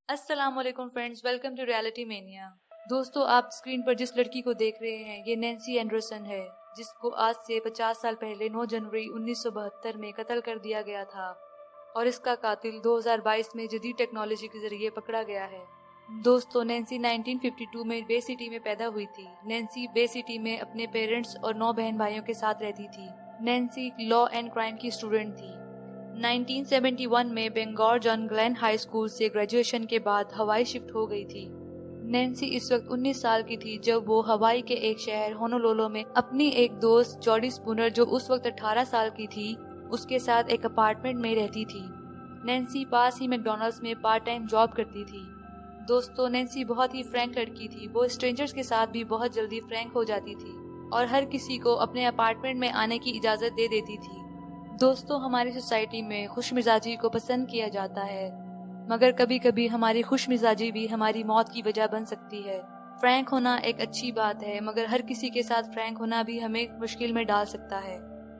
अस्सलामुअलैकुम friends, welcome to Reality Mania. दोस्तों, आप स्क्रीन पर जिस लड़की को देख रहे हैं ये नैन्सी एंडरसन है, जिसको आज से 50 साल पहले 9 जनवरी 1972 में कत्ल कर दिया गया था और इसका कातिल 2022 में जदीद टेक्नोलॉजी के जरिए पकड़ा गया है। दोस्तों, नैन्सी 1952 में बे सिटी में पैदा हुई थी। नैन्सी बे सिटी में अपने पेरेंट्स और 9 बहन भाइयों के साथ रहती थी। नैन्सी लॉ एंड क्राइम की स्टूडेंट थी। 1971 में बेंगौर जॉन ग्लेन हाई स्कूल से ग्रेजुएशन के बाद हवाई शिफ्ट हो गई थी। नैन्सी इस वक्त 19 साल की थी जब वो हवाई के एक शहर होनोलुलु में अपनी एक दोस्त जॉडी स्पूनर, जो उस वक्त 18 साल की थी, उसके साथ एक अपार्टमेंट में रहती थी। नैन्सी पास ही मैकडॉनल्ड्स में पार्ट टाइम जॉब करती थी। दोस्तों, नैन्सी बहुत ही फ्रैंक लड़की थी। वो स्ट्रेंजर्स के साथ भी बहुत जल्दी फ्रैंक हो जाती थी और हर किसी को अपने अपार्टमेंट में आने की इजाजत दे देती थी। दोस्तों, हमारी सोसाइटी में खुश मिजाजी को पसंद किया जाता है, मगर कभी कभी हमारी खुश मिजाजी भी हमारी मौत की वजह बन सकती है। फ्रैंक होना एक अच्छी बात है, मगर हर किसी के साथ फ्रैंक होना भी हमें मुश्किल में डाल सकता है।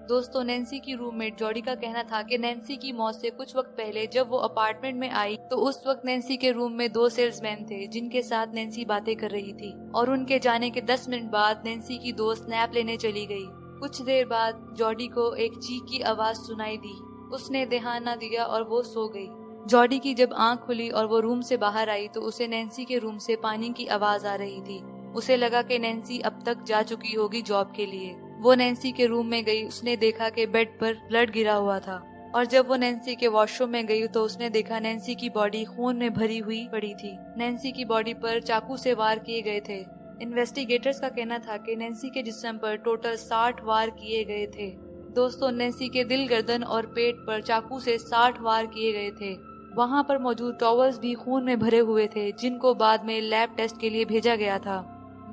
दोस्तों, नैन्सी की रूममेट जॉडी का कहना था कि नैन्सी की मौत से कुछ वक्त पहले जब वो अपार्टमेंट में आई तो उस वक्त नैन्सी के रूम में 2 सेल्समैन थे जिनके साथ नैन्सी बातें कर रही थी और उनके जाने के 10 मिनट बाद नैन्सी की दोस्त नैप लेने चली गई। कुछ देर बाद जॉडी को एक चीख की आवाज सुनाई दी। उसने ध्यान न दिया और वो सो गई। जॉडी की जब आंख खुली और वो रूम से बाहर आई तो उसे नैन्सी के रूम से पानी की आवाज आ रही थी। उसे लगा कि नैन्सी अब तक जा चुकी होगी जॉब के लिए। वो नैन्सी के रूम में गई। उसने देखा कि बेड पर ब्लड गिरा हुआ था और जब वो नैन्सी के वॉशरूम में गई तो उसने देखा नैन्सी की बॉडी खून में भरी हुई पड़ी थी। नैन्सी की बॉडी पर चाकू से वार किए गए थे। इन्वेस्टिगेटर्स का कहना था कि नैन्सी के जिस्म पर टोटल 60 वार किए गए थे। दोस्तों, नैन्सी के दिल, गर्दन और पेट पर चाकू से 60 वार किए गए थे। वहां पर मौजूद टॉवल्स भी खून में भरे हुए थे, जिनको बाद में लैब टेस्ट के लिए भेजा गया था।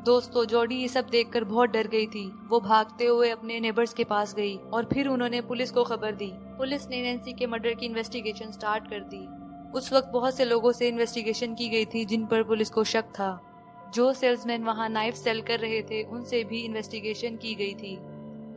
दोस्तों, जॉडी ये सब देखकर बहुत डर गई थी। वो भागते हुए अपने नेबर्स के पास गई और फिर उन्होंने पुलिस को खबर दी। पुलिस ने नैन्सी के मर्डर की इन्वेस्टिगेशन स्टार्ट कर दी। उस वक्त बहुत से लोगों से इन्वेस्टिगेशन की गई थी जिन पर पुलिस को शक था। जो सेल्समैन वहां नाइफ सेल कर रहे थे उनसे भी इन्वेस्टिगेशन की गई थी,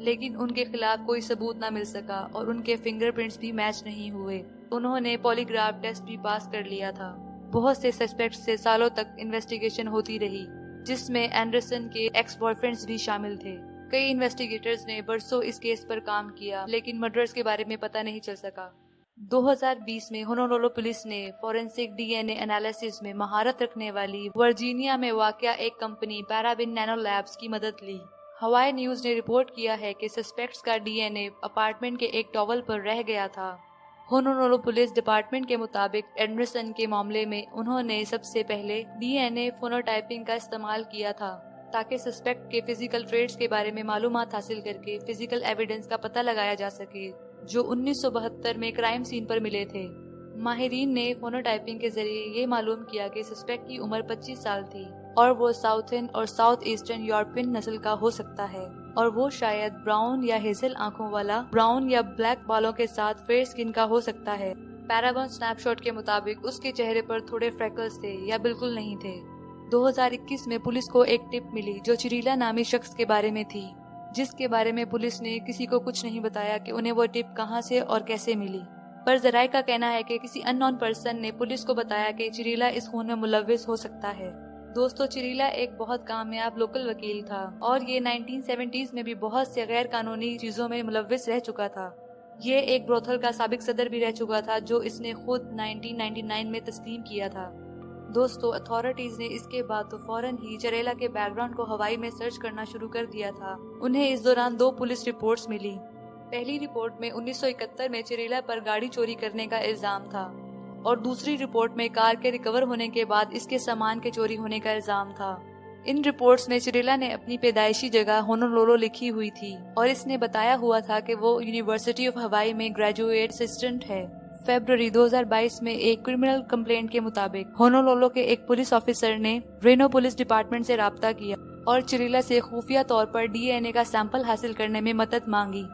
लेकिन उनके खिलाफ कोई सबूत न मिल सका और उनके फिंगरप्रिंट्स भी मैच नहीं हुए। उन्होंने पॉलीग्राफ टेस्ट भी पास कर लिया था। बहुत से सस्पेक्ट्स से सालों तक इन्वेस्टिगेशन होती रही, जिसमें एंडरसन के एक्स बॉयफ्रेंड्स भी शामिल थे। कई इन्वेस्टिगेटर्स ने बरसों इस केस पर काम किया, लेकिन मर्डर्स के बारे में पता नहीं चल सका। 2020 में होनोलुलु पुलिस ने फॉरेंसिक डीएनए एनालिसिस में महारत रखने वाली वर्जीनिया में वाक़या एक कंपनी पैराबिन नैनो लैब्स की मदद ली। हवाई न्यूज ने रिपोर्ट किया है कि सस्पेक्ट्स का डीएनए अपार्टमेंट के एक टॉवल पर रह गया था। होनोलुलु पुलिस डिपार्टमेंट के मुताबिक एंडरसन के मामले में उन्होंने सबसे पहले डीएनए फेनोटाइपिंग का इस्तेमाल किया था ताकि सस्पेक्ट के फिजिकल ट्रेट्स के बारे में मालूमात हासिल करके फिजिकल एविडेंस का पता लगाया जा सके, जो 1972 में क्राइम सीन पर मिले थे। माहिरीन ने फेनोटाइपिंग के जरिए ये मालूम किया कि सस्पेक्ट की उम्र 25 साल थी और वो साउथर्न और साउथ ईस्टर्न यूरोपियन नस्ल का हो सकता है और वो शायद ब्राउन या हेजल आंखों वाला, ब्राउन या ब्लैक बालों के साथ फेयर स्किन का हो सकता है। पैराबॉन स्नैपशॉट के मुताबिक उसके चेहरे पर थोड़े फ्रैकल्स थे या बिल्कुल नहीं थे। 2021 में पुलिस को एक टिप मिली जो चिरीला नामी शख्स के बारे में थी, जिसके बारे में पुलिस ने किसी को कुछ नहीं बताया कि उन्हें वो टिप कहां से और कैसे मिली। पर जराये का कहना है कि किसी अननोन पर्सन ने पुलिस को बताया कि चिरीला इस खून में मुलव्विस हो सकता है। दोस्तों, चिरीला एक बहुत कामयाब लोकल वकील था और ये 1970s में भी बहुत से गैर कानूनी चीजों में मुलव्विस रह चुका था। ये एक ब्रोथल का साबिक सदर भी रह चुका था, जो इसने खुद 1999 में तस्लीम किया था। दोस्तों, अथॉरिटीज ने इसके बाद तो फौरन ही चिरेला के बैकग्राउंड को हवाई में सर्च करना शुरू कर दिया था। उन्हें इस दौरान 2 पुलिस रिपोर्ट्स मिली। पहली रिपोर्ट में 1971 में चिरेला पर गाड़ी चोरी करने का इल्जाम था और दूसरी रिपोर्ट में कार के रिकवर होने के बाद इसके सामान के चोरी होने का इल्जाम था। इन रिपोर्ट्स में चिरेला ने अपनी पैदाइशी जगह होनोलुलु लिखी हुई थी और इसने बताया हुआ था कि वो यूनिवर्सिटी ऑफ हवाई में ग्रेजुएट असिस्टेंट है। फरवरी 2022 में एक क्रिमिनल कंप्लेंट के मुताबिक होनोलुलु के एक पुलिस ऑफिसर ने रेनो पुलिस डिपार्टमेंट से राब्ता किया और चिरेला से खुफिया तौर पर डीएनए का सैंपल हासिल करने में मदद मांगी।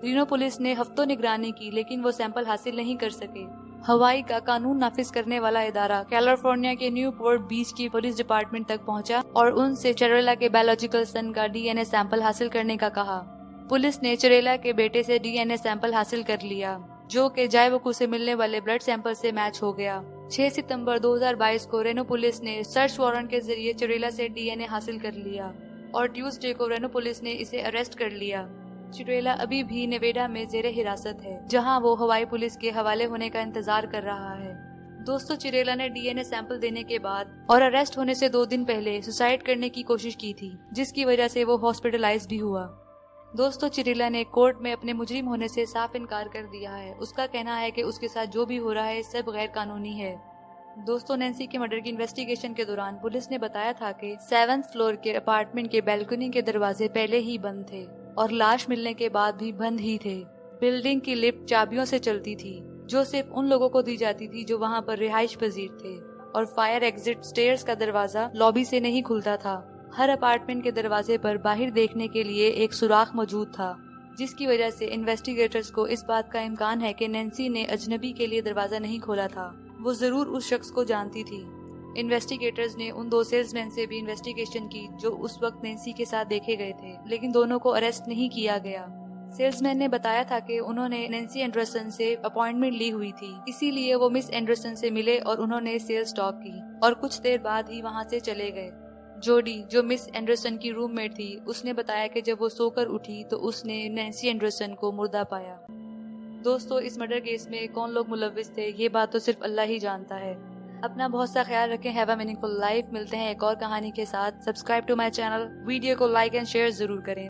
रेनो पुलिस ने हफ्तों निगरानी की, लेकिन वो सैंपल हासिल नहीं कर सके। हवाई का कानून नाफिज करने वाला इदारा कैलिफोर्निया के न्यूपोर्ट बीच की पुलिस डिपार्टमेंट तक पहुंचा और उनसे चिरेला के बायोलॉजिकल सन का डीएनए सैंपल हासिल करने का कहा। पुलिस ने चिरेला के बेटे से डीएनए सैंपल हासिल कर लिया, जो कि जायवकू से मिलने वाले ब्लड सैंपल से मैच हो गया। 6 सितंबर 2022 को रेनो पुलिस ने सर्च वारंट के जरिए चिरेला से डीएनए हासिल कर लिया और ट्यूसडे को रेनो पुलिस ने इसे अरेस्ट कर लिया। चिरेला अभी भी नेवाडा में जेरे हिरासत है, जहां वो हवाई पुलिस के हवाले होने का इंतजार कर रहा है। दोस्तों, चिरेला ने डीएनए सैंपल देने के बाद और अरेस्ट होने से 2 दिन पहले सुसाइड करने की कोशिश की थी, जिसकी वजह से वो हॉस्पिटलाइज भी हुआ। दोस्तों, चिरेला ने कोर्ट में अपने मुजरिम होने से साफ इनकार कर दिया है। उसका कहना है कि उसके साथ जो भी हो रहा है सब गैर कानूनी है। दोस्तों, नैन्सी के मर्डर की इन्वेस्टिगेशन के दौरान पुलिस ने बताया था कि 7th फ्लोर के अपार्टमेंट के बैल्कनी के दरवाजे पहले ही बंद थे और लाश मिलने के बाद भी बंद ही थे। बिल्डिंग की लिफ्ट चाबियों से चलती थी, जो सिर्फ उन लोगों को दी जाती थी जो वहां पर रिहाइश पजीर थे, और फायर एग्जिट स्टेयर्स का दरवाजा लॉबी से नहीं खुलता था। हर अपार्टमेंट के दरवाजे पर बाहर देखने के लिए एक सुराख मौजूद था, जिसकी वजह से इन्वेस्टिगेटर्स को इस बात का इम्कान है कि नैन्सी ने अजनबी के लिए दरवाजा नहीं खोला था। वो जरूर उस शख्स को जानती थी। इन्वेस्टिगेटर्स ने उन 2 सेल्समैन से भी इन्वेस्टिगेशन की जो उस वक्त नैन्सी के साथ देखे गए थे, लेकिन दोनों को अरेस्ट नहीं किया गया। सेल्समैन ने बताया था कि उन्होंने नैन्सी एंडरसन से अपॉइंटमेंट ली हुई थी, इसीलिए वो मिस एंडरसन से मिले और उन्होंने सेल्स टॉक की और कुछ देर बाद ही वहां से चले गए। जोडी, जो मिस एंडरसन की रूममेट थी, उसने बताया कि जब वो सोकर उठी तो उसने नैन्सी एंडरसन को मुर्दा पाया। दोस्तों, इस मर्डर केस में कौन लोग मुलव्विस थे, ये बात तो सिर्फ अल्लाह ही जानता है। अपना बहुत सा ख्याल रखें। Have a meaningful life. मिलते हैं एक और कहानी के साथ। Subscribe to my channel. Video को लाइक एंड शेयर जरूर करें।